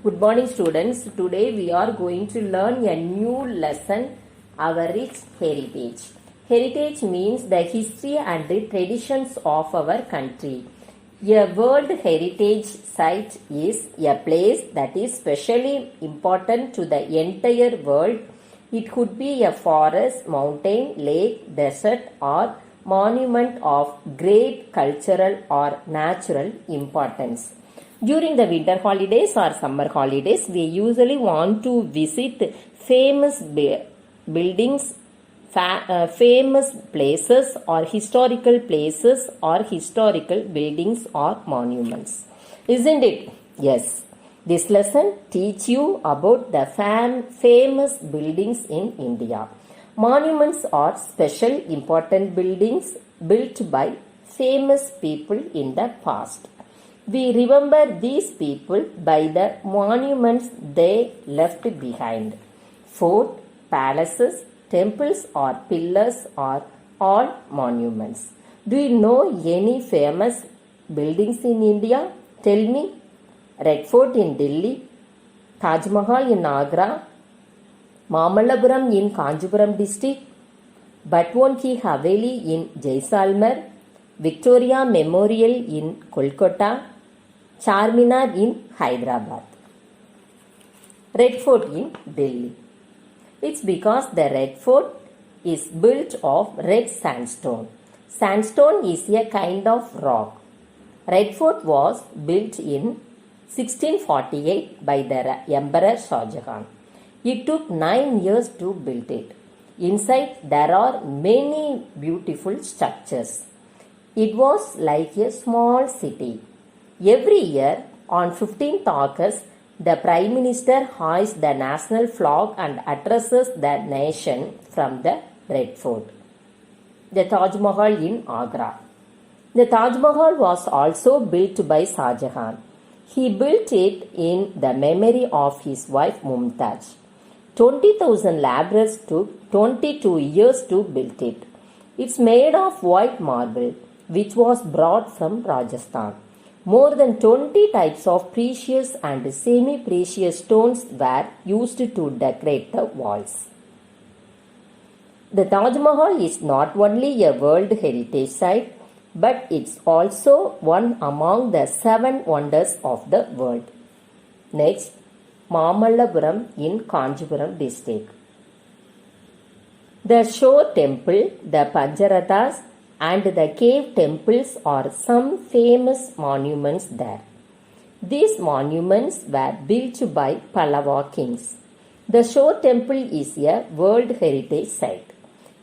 Good morning, students. Today we are going to learn a new lesson, our rich heritage. Heritage means the history and the traditions of our country. A World Heritage Site is a place that is specially important to the entire world. It could be a forest, mountain, lake, desert, or monument of great cultural or natural importance. During the winter holidays or summer holidays, we usually want to visit famous buildings, famous places or historical places or historical buildings or monuments. Isn't it? Yes. This lesson teach you about the famous buildings in India. Monuments are special important buildings built by famous people in the past. We remember these people by the monuments they left behind. Fort, palaces, temples or pillars are all monuments. Do you know any famous buildings in India? Tell me. Red Fort in Delhi, Taj Mahal in Agra, Mamallapuram in Kanchipuram district, Batwon Ki Haveli in Jaisalmer, Victoria Memorial in Kolkata, Charminar in Hyderabad. Red Fort in Delhi. It's because the Red Fort is built of red sandstone. Sandstone is a kind of rock. Red Fort was built in 1648 by the Emperor Shah Jahan. It took 9 years to build it. Inside there are many beautiful structures. It was like a small city. Every year on 15th August, the Prime Minister hoists the national flag and addresses the nation from the Red Fort. The Taj Mahal in Agra. The Taj Mahal was also built by Shah Jahan. He built it in the memory of his wife Mumtaz. 20,000 laborers took 22 years to build it. It's made of white marble, which was brought from Rajasthan. More than 20 types of precious and semi-precious stones were used to decorate the walls. The Taj Mahal is not only a World Heritage Site, but it's also one among the 7 wonders of the world. Next, Mamallapuram in Kanchipuram district. The Shore Temple, the Pancharathas, and the cave temples are some famous monuments there. These monuments were built by Pallava kings. The Shore Temple is a World Heritage Site.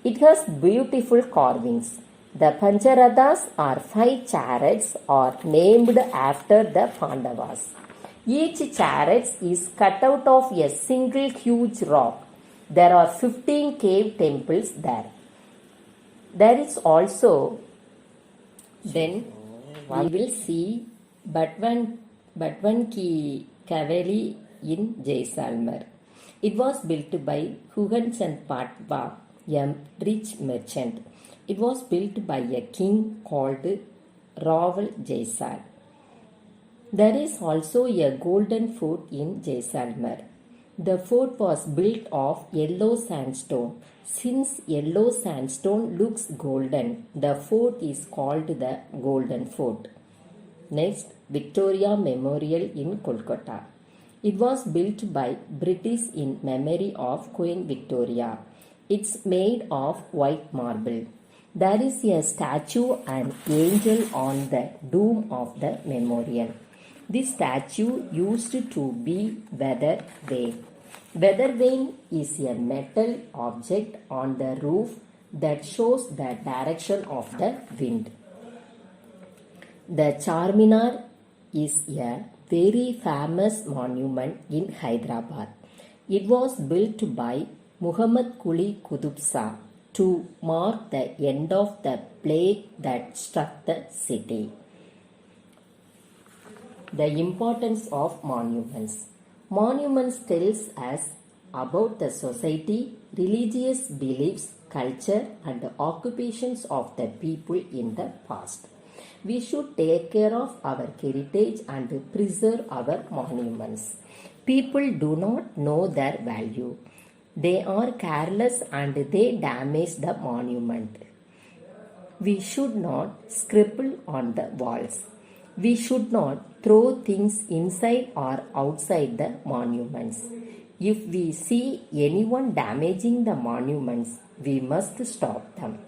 It has beautiful carvings. The Pancharathas are 5 chariots are named after the Pandavas. Each chariot is cut out of a single huge rock. There are 15 cave temples there. There is also, then we will see Batwon Ki Haveli in Jaisalmer. It was built by Hugan Chand Patwa, a rich merchant. It was built by a king called Rawal Jaisal. There is also a golden fort in Jaisalmer. The fort was built of yellow sandstone. Since yellow sandstone looks golden, the fort is called the Golden Fort. Next, Victoria Memorial in Kolkata. It was built by British in memory of Queen Victoria. It's made of white marble. There is a statue and angel on the dome of the memorial. This statue used to be weather vane. Weather vane is a metal object on the roof that shows the direction of the wind. The Charminar is a very famous monument in Hyderabad. It was built by Muhammad Quli Qutub Shah to mark the end of the plague that struck the city. The importance of monuments. Monuments tells us about the society, religious beliefs, culture and occupations of the people in the past. We should take care of our heritage and preserve our monuments. People do not know their value. They are careless and they damage the monument. We should not scribble on the walls. We should not throw things inside or outside the monuments. If we see anyone damaging the monuments, we must stop them.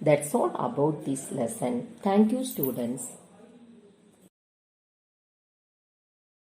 That's all about this lesson. Thank you, students.